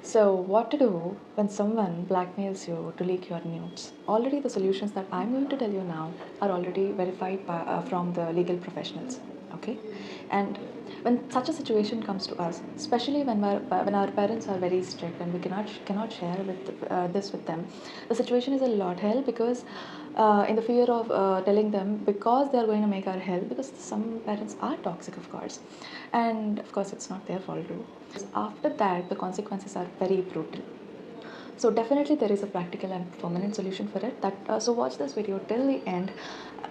So, what to do when someone blackmails you to leak your nudes? Already, the solutions that I'm going to tell you now are already verified from the legal professionals. Okay, and when such a situation comes to us, especially when our parents are very strict and we cannot share this with them, the situation is a lot hell because in the fear of telling them because they are going to make our hell because some parents are toxic, of course, and of course it's not their fault too. After that, the consequences are very brutal. So definitely there is a practical and permanent solution for it. So watch this video till the end.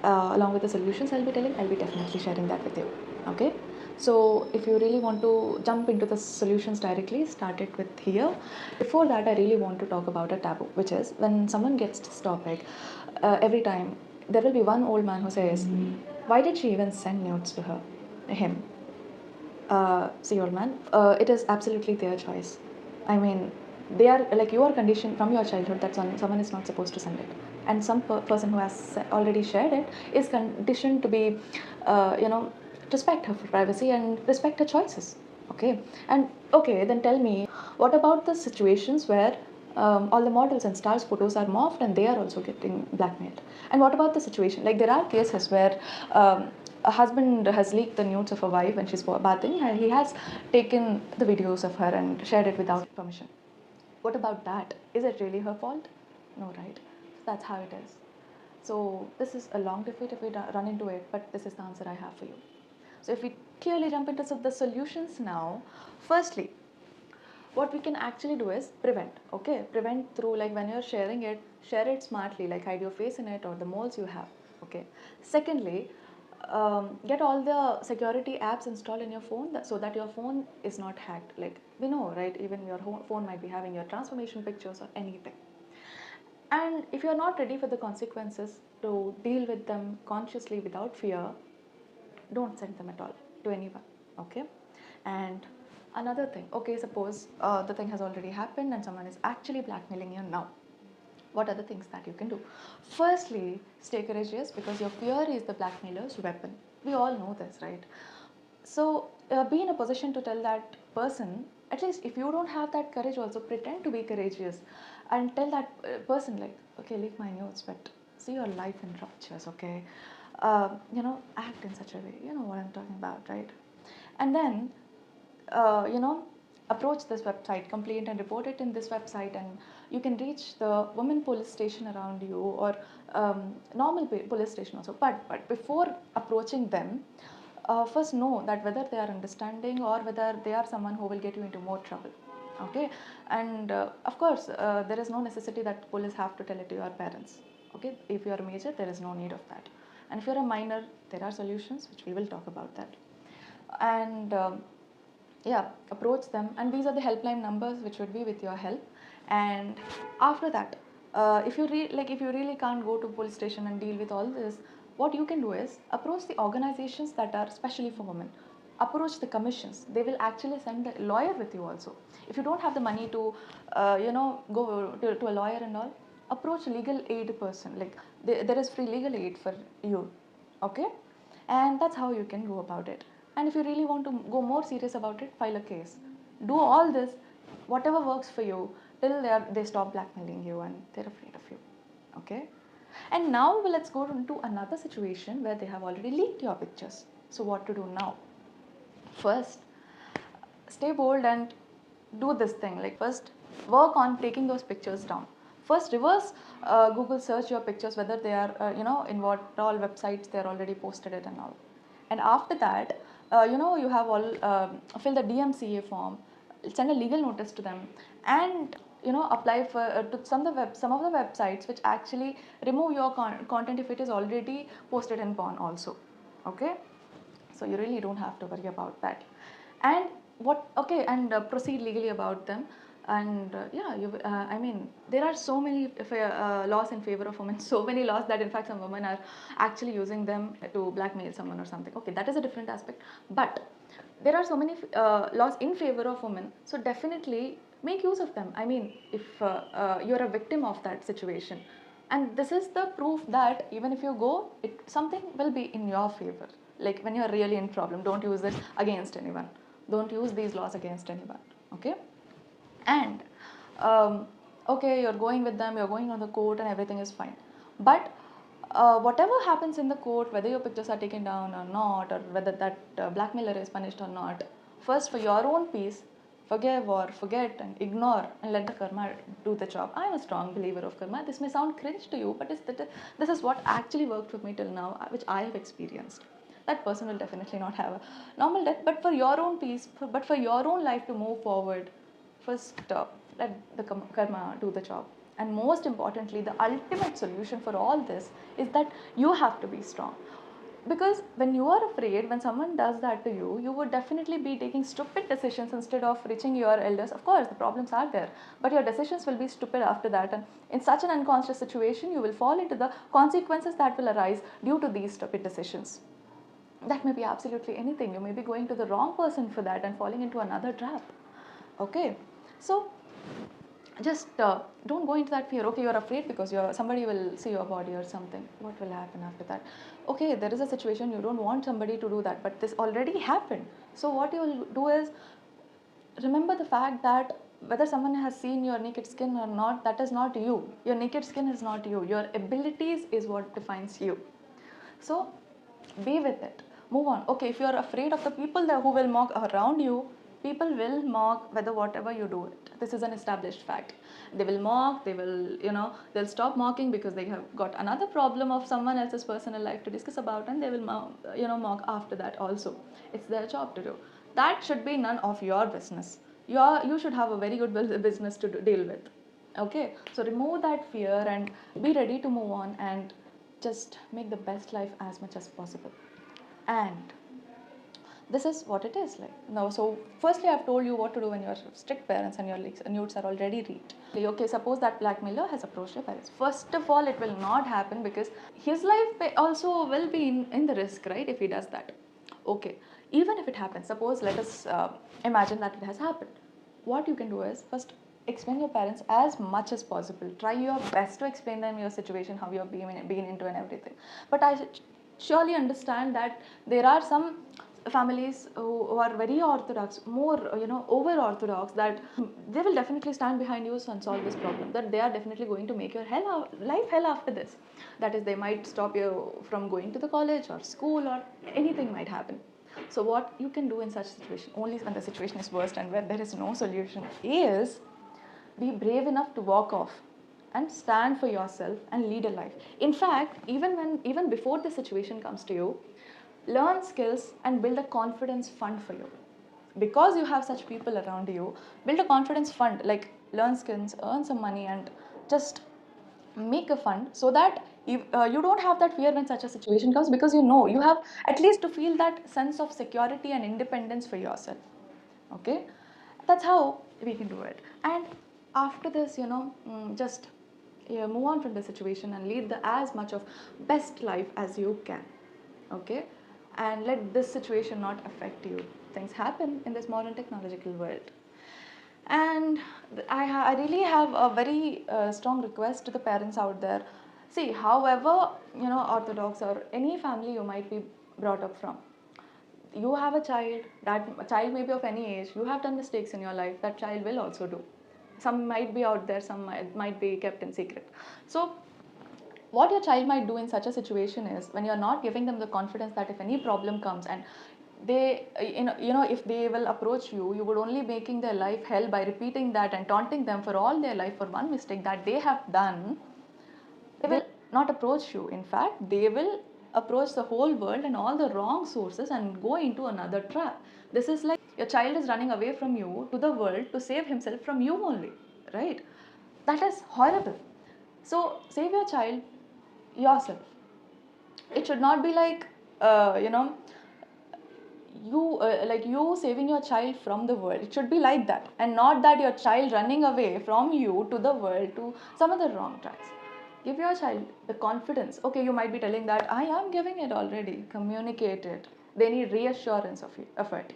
Along with the solutions I'll be definitely sharing that with you. Okay. So if you really want to jump into the solutions directly, start it with here. Before that, I really want to talk about a taboo, which is when someone gets this topic, every time there will be one old man who says, "Why did she even send nudes to him?" See, old man, it is absolutely their choice. I mean, they are like you are conditioned from your childhood that someone is not supposed to send it, and some person who has already shared it is conditioned to be, respect her privacy and respect her choices. Okay, and okay, then tell me, what about the situations where all the models and stars photos are morphed and they are also getting blackmailed? And what about the situation, like there are cases where a husband has leaked the nudes of a wife when she's bathing and he has taken the videos of her and shared it without permission. What about that? Is it really her fault? No, right? That's how it is. So this is a long debate if we run into it, but this is the answer I have for you. So if we clearly jump into the solutions now, firstly, what we can actually do is prevent. Okay, prevent through, like, when you're sharing it, share it smartly, like hide your face in it or the moles you have. Okay, secondly, get all the security apps installed in your phone so that your phone is not hacked. Like, we know, right? Even your phone might be having your transformation pictures or anything. And if you're not ready for the consequences to deal with them consciously without fear, don't send them at all to anyone. Okay. And another thing, okay, suppose the thing has already happened and someone is actually blackmailing you now. What are the things that you can do? Firstly, stay courageous because your fear is the blackmailer's weapon. We all know this, right? So be in a position to tell that person, at least if you don't have that courage, also pretend to be courageous and tell that person, like, okay, leak my notes, but see your life in ruptures, okay? Act in such a way, you know what I'm talking about, right? And then, uh, you know, approach this website, complain and report it in this website, and you can reach the women police station around you or normal police station also. But before approaching them, first know that whether they are understanding or whether they are someone who will get you into more trouble. Okay, and of course, there is no necessity that police have to tell it to your parents. Okay, if you are a major, there is no need of that, and if you're a minor, there are solutions which we will talk about that. And yeah, approach them, and these are the helpline numbers which would be with your help. And after that, if you really can't go to police station and deal with all this, what you can do is approach the organizations that are specially for women. Approach the commissions, they will actually send a lawyer with you also. If you don't have the money to go to a lawyer and all, approach a legal aid person, like there is free legal aid for you. Okay, and that's how you can go about it. And if you really want to go more serious about it, file a case. Do all this, whatever works for you, till they stop blackmailing you and they're afraid of you. Okay, and now let's go into another situation where they have already leaked your pictures. So what to do now? First, stay bold and do this thing. Like, first work on taking those pictures down. First, reverse Google search your pictures, whether they are in what all websites they are already posted it and all. And after that, you have all fill the DMCA form, send a legal notice to them, and apply for to some of the websites which actually remove your content if it is already posted in porn also. Okay, so you really don't have to worry about that. And proceed legally about them. And I mean, there are so many laws in favor of women, so many laws that in fact some women are actually using them to blackmail someone or something. Okay, that is a different aspect, but there are so many laws in favor of women, so definitely make use of them. I mean, if you're a victim of that situation, and this is the proof that even if you go, something will be in your favor. Like, when you're really in problem, don't use this against anyone, don't use these laws against anyone. Okay, and okay, you're going with them, you're going on the court, and everything is fine. But whatever happens in the court, whether your pictures are taken down or not, or whether that blackmailer is punished or not, first, for your own peace, forgive or forget and ignore and let the karma do the job. I'm a strong believer of karma. This may sound cringe to you, but this is what actually worked for me till now, which I have experienced. That person will definitely not have a normal death, but for your own peace, but for your own life to move forward, first let the karma do the job. And most importantly, the ultimate solution for all this is that you have to be strong. Because when you are afraid, when someone does that to you, you would definitely be taking stupid decisions instead of reaching your elders. Of course, the problems are there, but your decisions will be stupid after that. And in such an unconscious situation, you will fall into the consequences that will arise due to these stupid decisions. That may be absolutely anything. You may be going to the wrong person for that and falling into another trap. Okay, so just don't go into that fear. Okay, you're afraid because somebody will see your body or something. What will happen after that? Okay, there is a situation, you don't want somebody to do that, but this already happened. So what you will do is remember the fact that whether someone has seen your naked skin or not, that is not you. Your naked skin is not you. Your abilities is what defines you. So be with it, move on. Okay, if you are afraid of the people who will mock around you, people will mock whether whatever you do it. This is an established fact. They will mock, they will, they'll stop mocking because they have got another problem of someone else's personal life to discuss about, and they will mock after that also. It's their job to do. That should be none of your business. You should have a very good business to deal with. Okay, so remove that fear and be ready to move on and just make the best life as much as possible. And this is what it is like now. So firstly, I've told you what to do when your strict parents and your nudes are already read. Okay, suppose that blackmailer has approached your parents. First of all, it will not happen because his life also will be in the risk, right, if he does that. Okay, even if it happens, suppose let us imagine that it has happened. What you can do is first explain your parents as much as possible. Try your best to explain them your situation, how you're being into and everything. But I surely understand that there are some families who are very orthodox, more over orthodox, that they will definitely stand behind you and solve this problem, that they are definitely going to make your life hell after this. That is, they might stop you from going to the college or school, or anything might happen. So what you can do in such situation, only when the situation is worst and when there is no solution, is be brave enough to walk off and stand for yourself and lead a life. In fact, even before the situation comes to you, learn skills and build a confidence fund for you. Because you have such people around you, build a confidence fund, like learn skills, earn some money, and just make a fund so that you don't have that fear when such a situation comes, because you have at least to feel that sense of security and independence for yourself. Okay, that's how we can do it. And after this, just move on from the situation and lead as much of best life as you can. Okay, and let this situation not affect you. Things happen in this modern technological world. And I really have a very strong request to the parents out there. See, however, orthodox or any family you might be brought up from, you have a child. That child may be of any age. You have done mistakes in your life, that child will also do. Some might be out there, some might be kept in secret. So what your child might do in such a situation is, when you're not giving them the confidence that if any problem comes and they if they will approach you, you would only making their life hell by repeating that and taunting them for all their life for one mistake that they have done. They will not approach you. In fact, they will approach the whole world and all the wrong sources and go into another trap. This is like your child is running away from you to the world to save himself from you only, right? That is horrible. So save your child yourself. It should not be like you saving your child from the world. It should be like that, and not that your child running away from you to the world to some other wrong tracks. Give your child the confidence. Okay, you might be telling that I am giving it already. Communicate it. They need reassurance of it.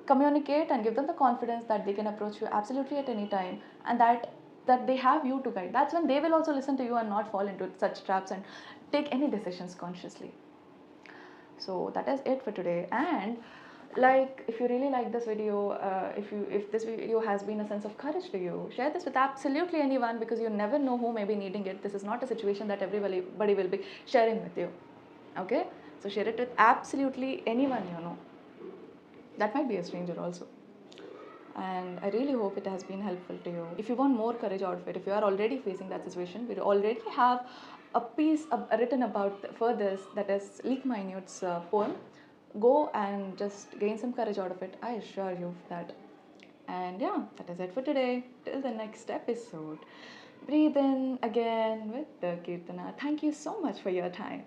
Communicate and give them the confidence that they can approach you absolutely at any time, and that they have you to guide. That's when they will also listen to you and not fall into such traps and take any decisions consciously. So that is it for today. And Like, if you really like this video, if this video has been a sense of courage to you, share this with absolutely anyone, because you never know who may be needing it. This is not a situation that everybody will be sharing with you. Okay, so share it with absolutely anyone you know. That might be a stranger also. And I really hope it has been helpful to you. If you want more courage out of it, if you are already facing that situation, we already have a piece written about for this, that is Leak My Nudes poem. Go and just gain some courage out of it, I assure you that. And yeah, that is it for today. Till the next episode, breathe in again with the Kirtana. Thank you so much for your time.